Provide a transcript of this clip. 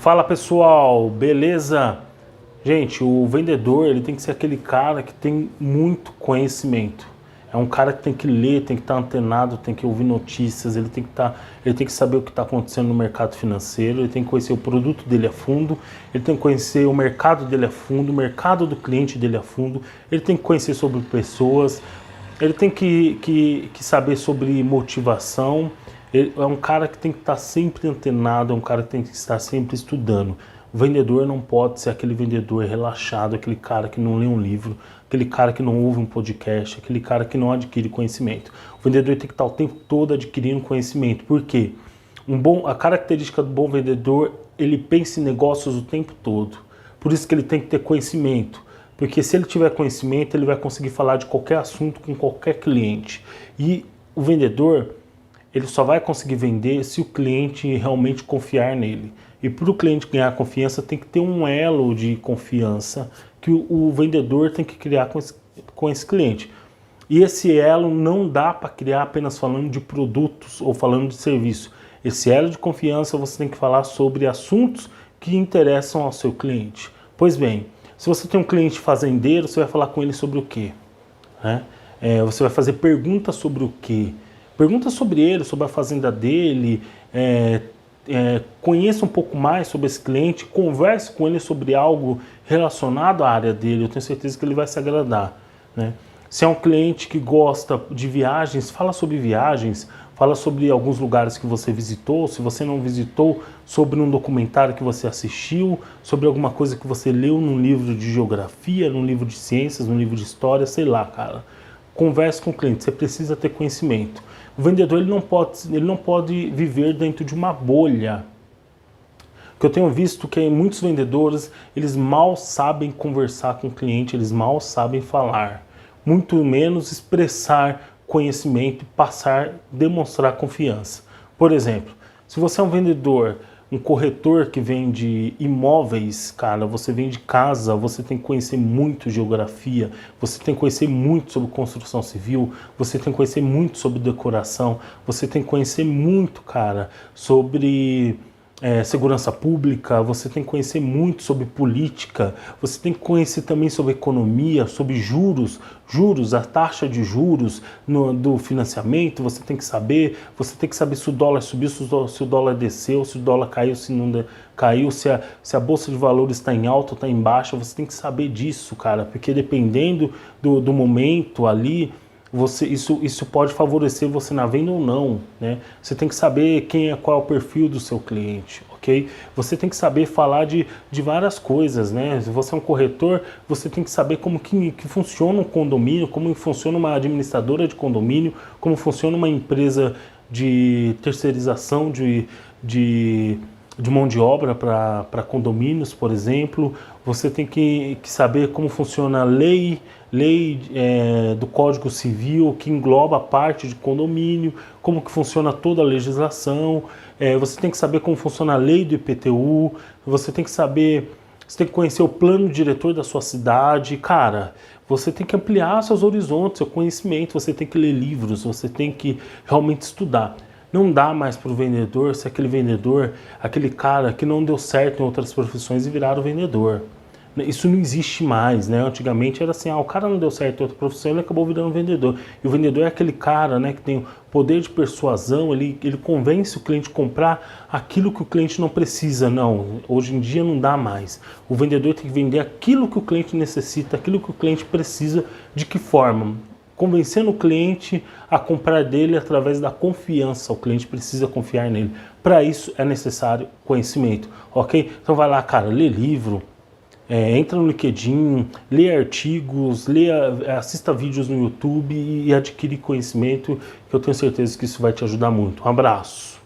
Fala pessoal, beleza? Gente, o vendedor ele tem que ser aquele cara que tem muito conhecimento. É um cara que tem que ler, tem que estar antenado, tem que ouvir notícias, ele tem que saber o que está acontecendo no mercado financeiro, ele tem que conhecer o produto dele a fundo, ele tem que conhecer o mercado dele a fundo, o mercado do cliente dele a fundo, ele tem que conhecer sobre pessoas, ele tem que saber sobre motivação. Ele é um cara que tem que estar sempre antenado, é um cara que tem que estar sempre estudando. O vendedor não pode ser aquele vendedor relaxado, aquele cara que não lê um livro, aquele cara que não ouve um podcast, aquele cara que não adquire conhecimento. O vendedor tem que estar o tempo todo adquirindo conhecimento. Por quê? A característica do bom vendedor, ele pensa em negócios o tempo todo. Por isso que ele tem que ter conhecimento. Porque se ele tiver conhecimento, ele vai conseguir falar de qualquer assunto com qualquer cliente. E o vendedor, ele só vai conseguir vender se o cliente realmente confiar nele. E para o cliente ganhar confiança, tem que ter um elo de confiança que o vendedor tem que criar com esse cliente. E esse elo não dá para criar apenas falando de produtos ou falando de serviço. Esse elo de confiança você tem que falar sobre assuntos que interessam ao seu cliente. Pois bem, se você tem um cliente fazendeiro, você vai falar com ele sobre o quê? Você vai fazer perguntas sobre o quê? Pergunta sobre ele, sobre a fazenda dele, conheça um pouco mais sobre esse cliente, converse com ele sobre algo relacionado à área dele, eu tenho certeza que ele vai se agradar, né? Se é um cliente que gosta de viagens, fala sobre viagens, fala sobre alguns lugares que você visitou, se você não visitou, sobre um documentário que você assistiu, sobre alguma coisa que você leu num livro de geografia, num livro de ciências, num livro de história, sei lá, cara. Converse com o cliente, você precisa ter conhecimento. O vendedor ele não pode viver dentro de uma bolha. O que eu tenho visto que muitos vendedores, eles mal sabem conversar com o cliente, eles mal sabem falar, muito menos expressar conhecimento, demonstrar confiança. Por exemplo, se você é um vendedor, um corretor que vende imóveis, cara, você vende casa, você tem que conhecer muito geografia, você tem que conhecer muito sobre construção civil, você tem que conhecer muito sobre decoração, você tem que conhecer muito, cara, sobre segurança pública, você tem que conhecer muito sobre política, você tem que conhecer também sobre economia, sobre juros, a taxa de juros do financiamento, você tem que saber se o dólar subiu, se o dólar desceu, se o dólar caiu, se não caiu, se a bolsa de valores está em alta ou está em baixa, você tem que saber disso, cara, porque dependendo do momento ali, isso pode favorecer você na venda ou não, né? Você tem que saber qual é o perfil do seu cliente, ok? Você tem que saber falar de várias coisas, né? Se você é um corretor, você tem que saber como que funciona um condomínio, como funciona uma administradora de condomínio, como funciona uma empresa de terceirização de mão de obra para condomínios, por exemplo. Você tem que saber como funciona a lei do Código Civil, que engloba a parte de condomínio, como que funciona toda a legislação. Você tem que saber como funciona a lei do IPTU, você tem que conhecer o plano diretor da sua cidade. Cara, você tem que ampliar seus horizontes, seu conhecimento, você tem que ler livros, você tem que realmente estudar. Não dá mais para o vendedor ser aquele cara que não deu certo em outras profissões e virar o vendedor. Isso não existe mais, né? Antigamente era assim, o cara não deu certo em outra profissão, ele acabou virando vendedor. E o vendedor é aquele cara, né, que tem poder de persuasão, ele convence o cliente a comprar aquilo que o cliente não precisa. Não, hoje em dia não dá mais. O vendedor tem que vender aquilo que o cliente necessita, aquilo que o cliente precisa. De que forma? Convencendo o cliente a comprar dele através da confiança. O cliente precisa confiar nele. Para isso é necessário conhecimento, ok? Então vai lá, cara, lê livro, entra no LinkedIn, lê artigos, assista vídeos no YouTube e adquire conhecimento, que eu tenho certeza que isso vai te ajudar muito. Um abraço!